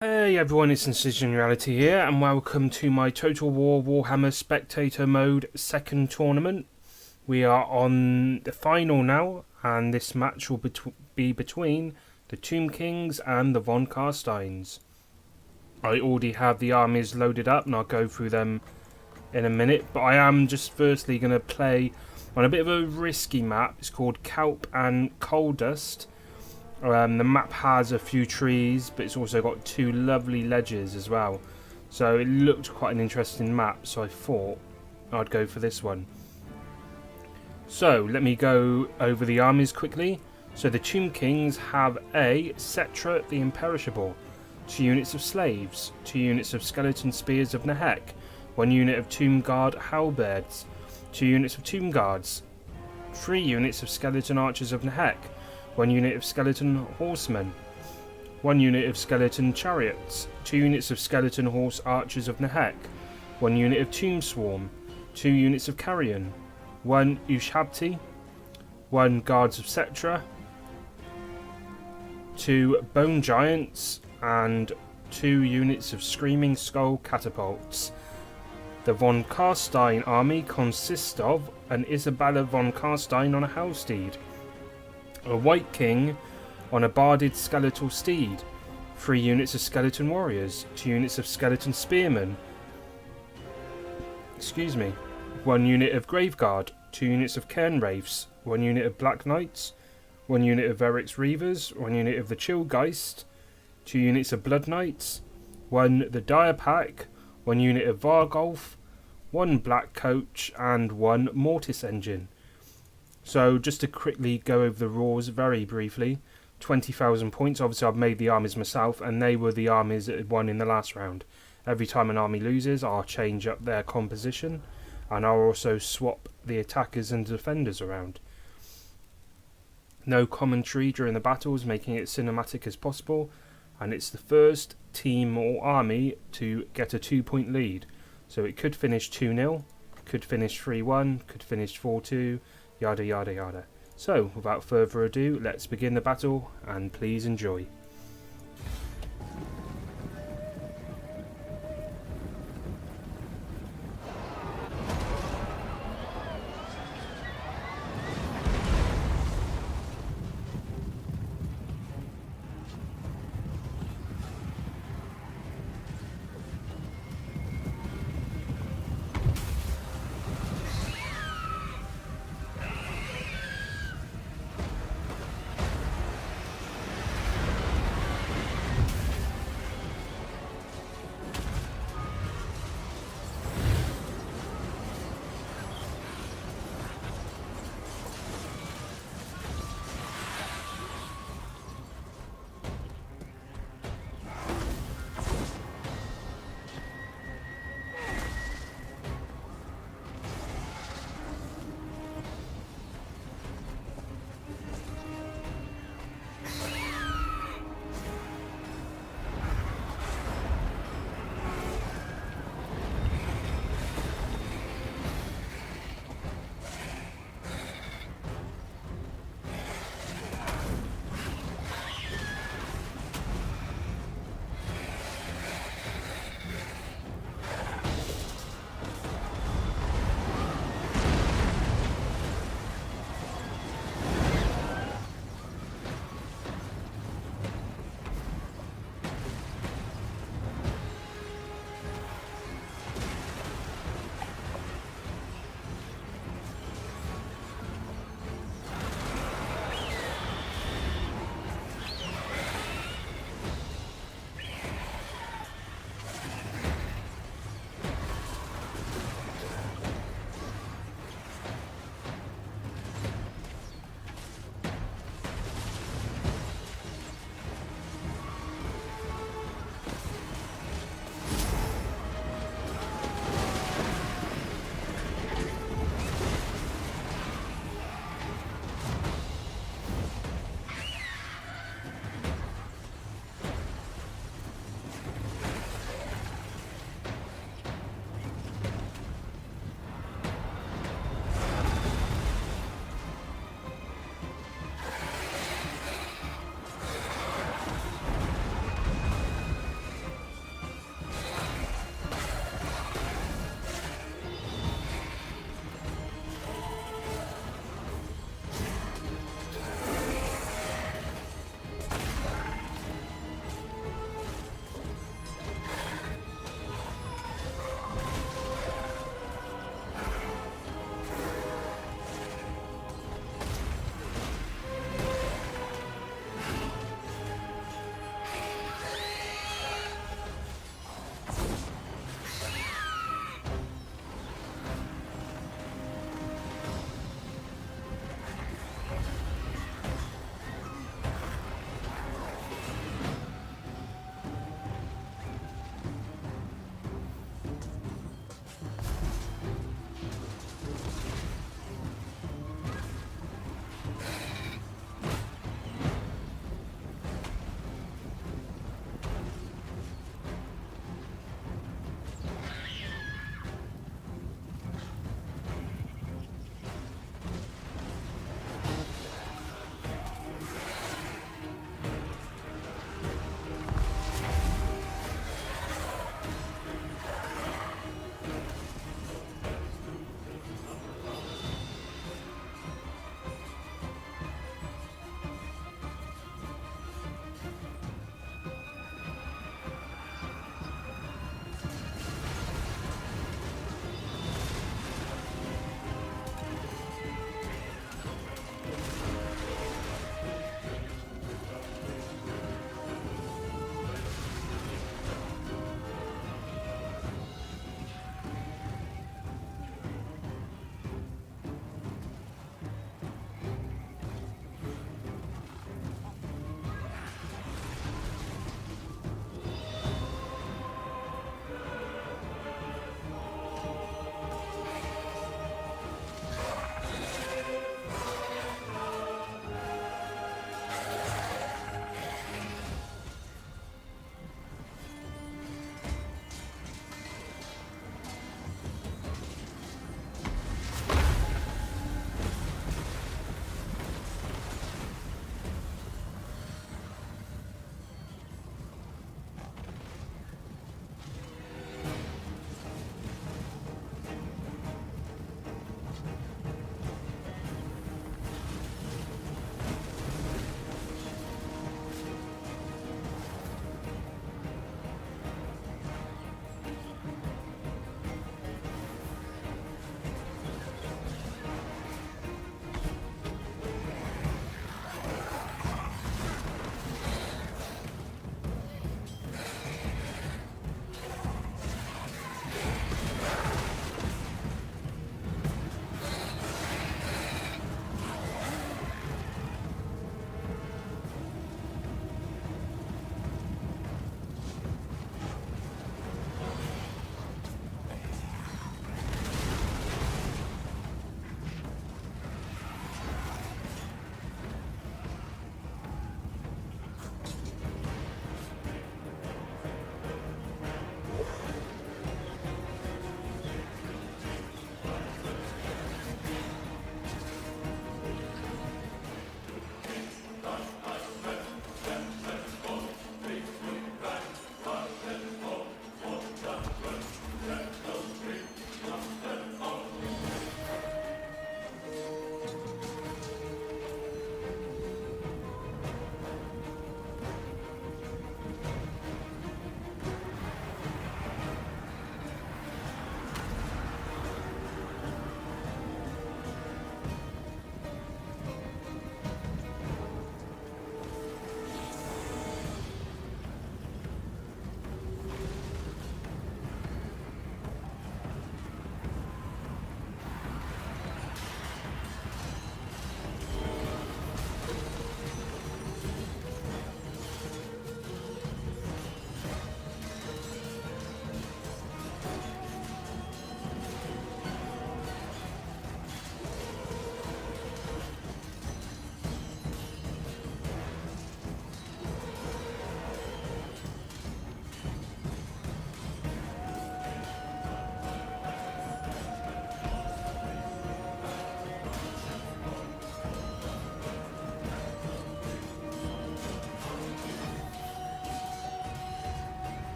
Hey everyone, it's Incision Reality here, and welcome to my Total War Warhammer Spectator mode second tournament. We are on the final now, and this match will be between the Tomb Kings and the Von Carsteins. I already have the armies loaded up, and I'll go through them in a minute, but I am just firstly going to play on a bit of a risky map. It's called Kelp and Coal Dust. The map has a few trees, but it's also got two lovely ledges as well. So it looked quite an interesting map, so I thought I'd go for this one. So let me go over the armies quickly. So the Tomb Kings have a Cetra the Imperishable, 2 units of slaves, 2 units of skeleton spears of Nehek, 1 unit of Tomb Guard halberds, 2 units of Tomb Guards, 3 units of skeleton archers of Nehek, 1 unit of skeleton horsemen, 1 unit of skeleton chariots, 2 units of skeleton horse archers of Nehek, 1 unit of tomb swarm, 2 units of carrion, 1 Ushabti, 1 guards of Cetra, 2 bone giants, and 2 units of screaming skull catapults. The von Carstein army consists of an Isabella von Carstein on a Hellsteed, a White King on a barded skeletal steed, 3 units of skeleton warriors, 2 units of skeleton spearmen, 1 unit of graveguard, 2 units of cairn wraiths, 1 unit of black knights, 1 unit of Verix reavers, 1 unit of the Chillgeist, 2 units of blood knights, 1 the dire pack, 1 unit of Vargolf, 1 black coach, and 1 mortis engine. So just to quickly go over the rules very briefly, 20,000 points. Obviously I've made the armies myself, and they were the armies that had won in the last round. Every time an army loses, I'll change up their composition, and I'll also swap the attackers and defenders around. No commentary during the battles, making it cinematic as possible, and it's the first team or army to get a 2-point lead. So it could finish 2-0, could finish 3-1, could finish 4-2, yada yada yada. So without further ado, let's begin the battle, and please enjoy.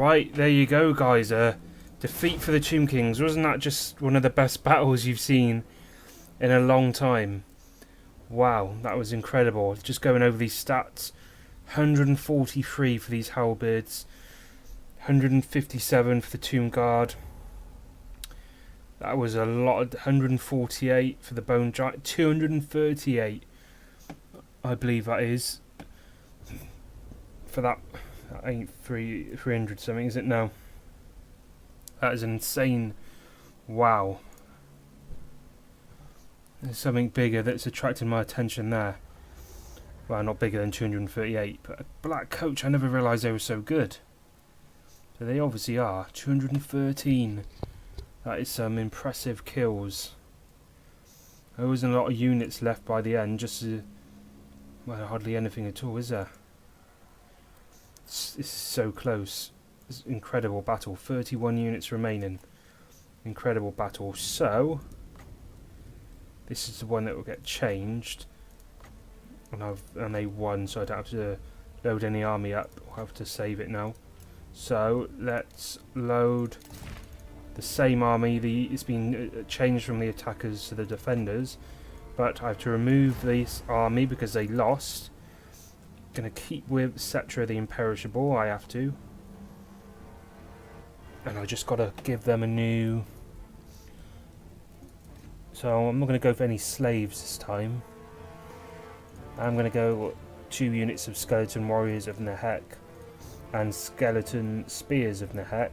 Right, there you go, guys. Defeat for the Tomb Kings. Wasn't that just one of the best battles you've seen in a long time? Wow, that was incredible. Just going over these stats. 143 for these halberds. 157 for the Tomb Guard. That was a lot. 148 for the Bone Giant. 238, I believe that is. For that ain't 300 something, is it? No. That is insane. Wow. There's something bigger that's attracting my attention there. Well, not bigger than 238, but a black coach, I never realised they were so good. So they obviously are. 213. That is some impressive kills. There wasn't a lot of units left by the end, well, hardly anything at all, is there? This is so close. It's an incredible battle. 31 units remaining. Incredible battle. So, this is the one that will get changed. And they won, so I don't have to load any army up. I'll have to save it now. So, let's load the same army. It's been changed from the attackers to the defenders. But I have to remove this army because they lost. Going to keep with Cetra the Imperishable. I have to. And I just got to give them a new... So I'm not going to go for any slaves this time. I'm going to go 2 units of Skeleton Warriors of Nehek and Skeleton Spears of Nehek.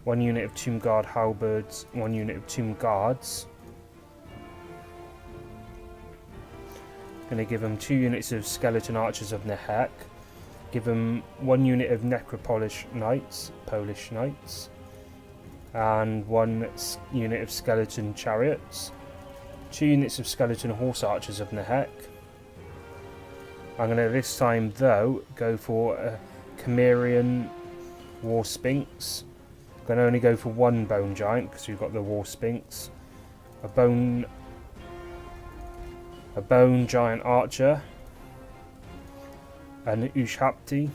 1 unit of Tomb Guard Halberds, 1 unit of Tomb Guards. Going to give them 2 units of Skeleton Archers of Nehek. Give them 1 unit of Necropolish Knights, Polish Knights. And 1 unit of Skeleton Chariots. 2 units of Skeleton Horse Archers of Nehek. I'm going to this time though go for a Cimmerian War Sphinx. I'm going to only go for 1 Bone Giant because we've got the War Sphinx. A Bone Giant Archer. An Ushapti.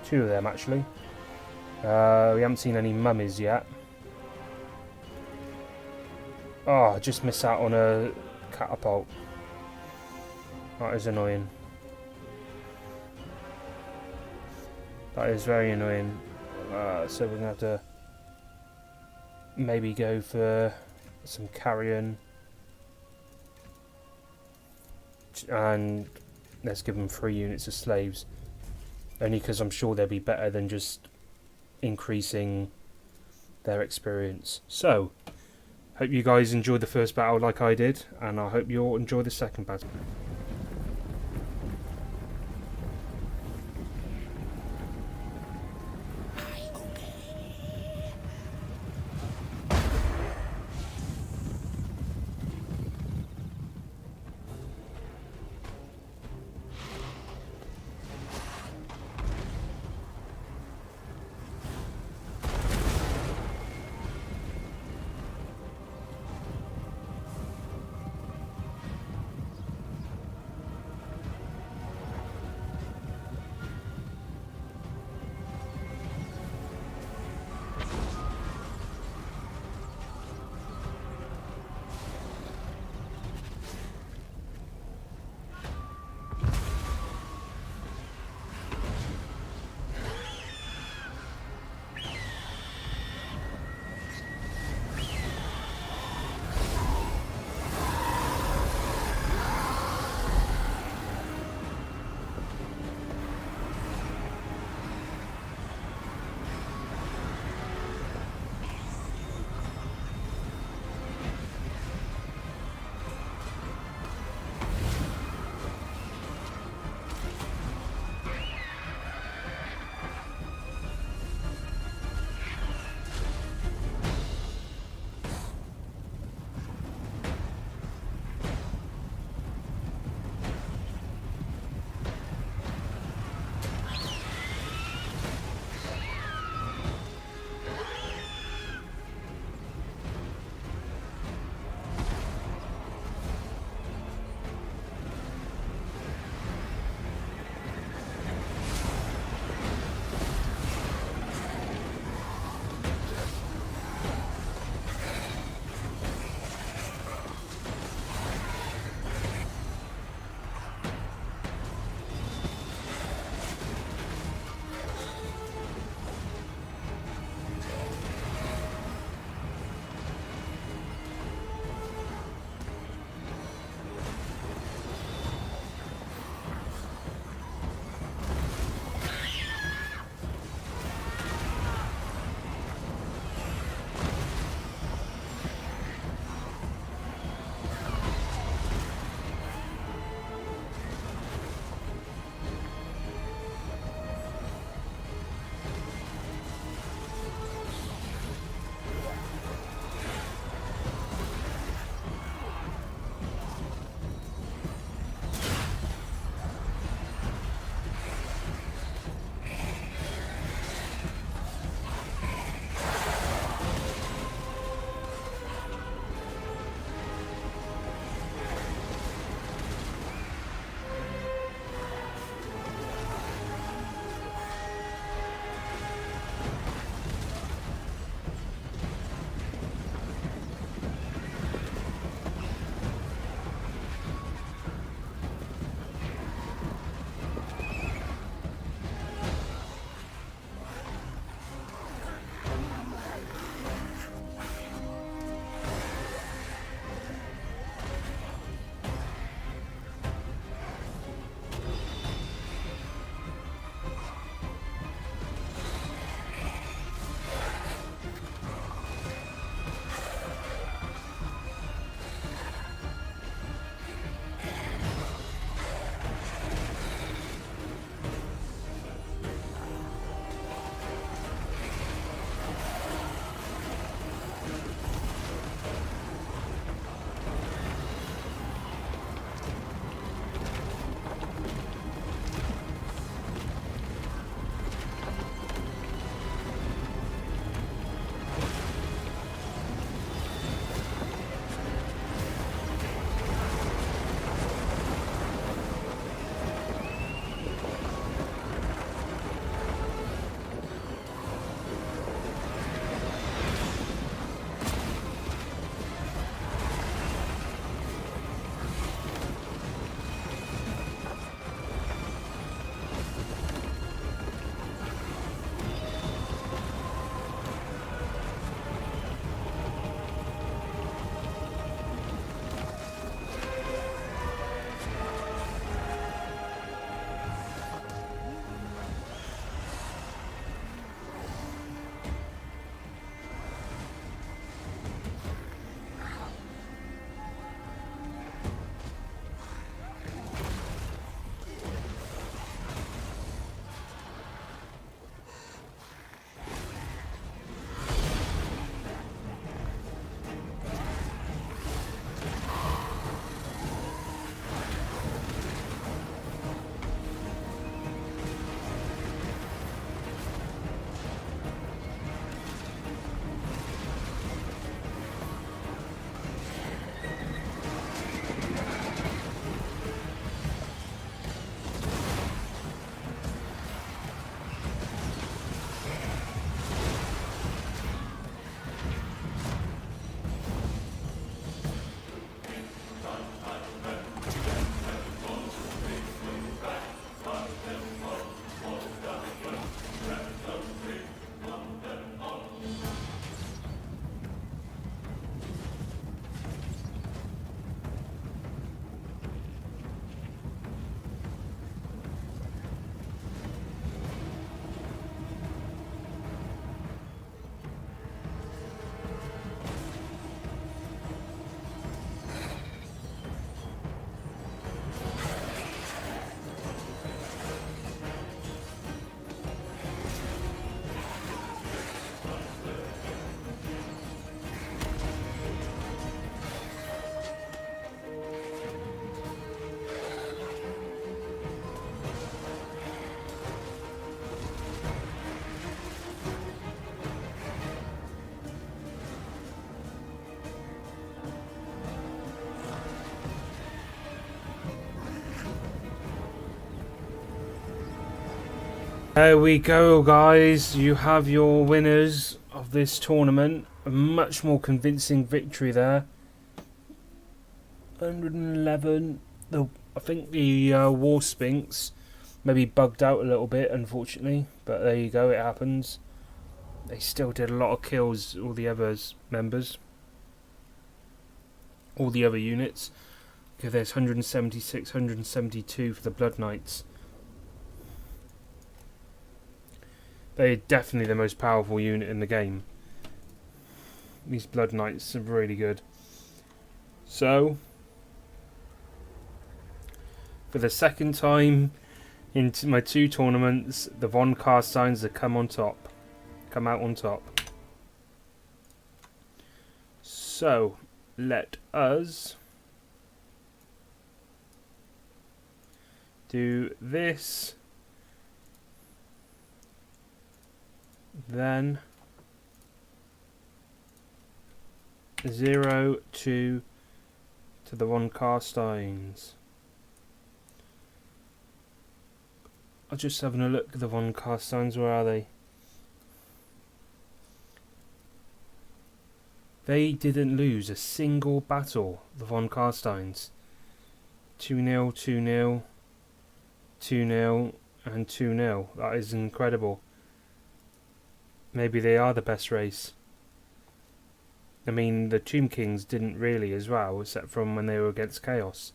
2 of them actually. We haven't seen any mummies yet. Oh, I just missed out on a catapult. That is annoying. That is very annoying. So we're going to have to maybe go for some carrion. And let's give them 3 units of slaves. Only because I'm sure they'll be better than just increasing their experience. So, hope you guys enjoyed the first battle like I did, and I hope you'll enjoy the second battle. There we go, guys. You have your winners of this tournament. A much more convincing victory there. 111. I think the War Sphinx maybe bugged out a little bit, unfortunately. But there you go, it happens. They still did a lot of kills, all the other members. All the other units. Okay, there's 176, 172 for the Blood Knights. They're definitely the most powerful unit in the game. These Blood Knights are really good. So, for the second time in my 2 tournaments, the Von Carsteins have come out on top. So, let us do this. Then 0-2 to the Von Carsteins. I'm just having a look at the Von Carsteins. Where are they? They didn't lose a single battle, the Von Carsteins. 2-0, 2-0, 2-0, and 2-0. That is incredible. Maybe they are the best race. I mean, the Tomb Kings didn't really as well, except from when they were against Chaos,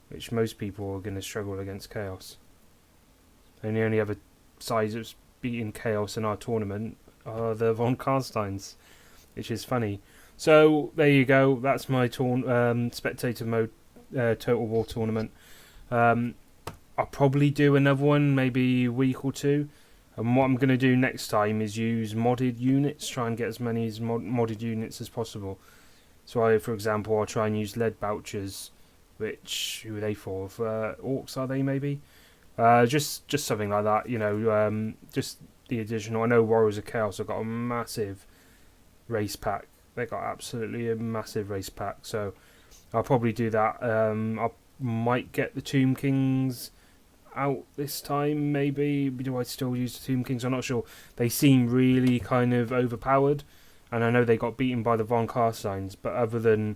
which most people are going to struggle against Chaos. And the only other sides that's beaten Chaos in our tournament are the Von Carsteins, which is funny. So there you go. That's my spectator mode Total War tournament. I'll probably do another one, maybe a week or 2. And what I'm going to do next time is use modded units, try and get as many modded units as possible. So, for example, I'll try and use lead Bouchers, which, who are they for? Orcs, are they, maybe? Just something like that, you know, just the additional. I know Warriors of Chaos have got a massive race pack. They got absolutely a massive race pack, so I'll probably do that. I might get the Tomb Kings out this time, maybe. Do I still use the Tomb Kings? I'm not sure. They seem really kind of overpowered, and I know they got beaten by the Von Carsteins, but other than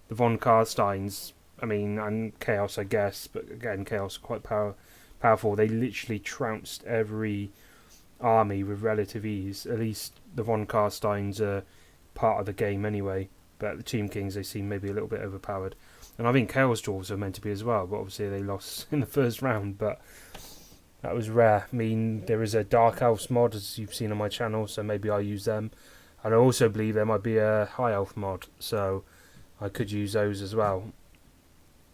the Von Carsteins, I mean, and Chaos, I guess, but again, Chaos are quite powerful. They literally trounced every army with relative ease. At least the Von Carsteins are part of the game anyway, but the Tomb Kings, they seem maybe a little bit overpowered. And I think Chaos Dwarves are meant to be as well, but obviously they lost in the first round, but that was rare. I mean, there is a Dark Elves mod, as you've seen on my channel, so maybe I'll use them. And I also believe there might be a High Elf mod, so I could use those as well,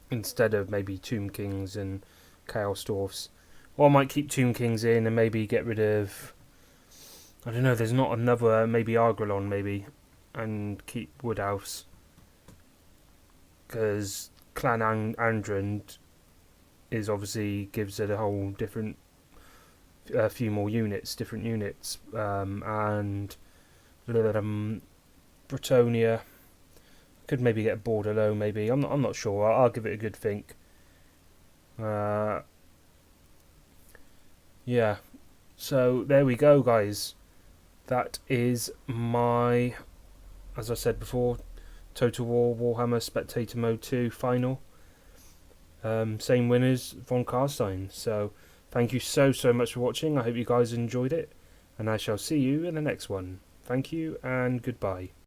instead of maybe Tomb Kings and Chaos Dwarfs. Or I might keep Tomb Kings in and maybe get rid of, I don't know, there's not another, maybe Argrelon maybe, and keep Wood Elves. Because Clan Andrand is obviously gives it a whole different, a few more units, different units, and Bretonia. Could maybe get a Bordello, maybe. I'm not sure. I'll give it a good think. Yeah. So there we go, guys. That is my, as I said before, Total War Warhammer Spectator Mode 2 final. Same winners, Von Carstein. So thank you so much for watching. I hope you guys enjoyed it, and I shall see you in the next one. Thank you and goodbye.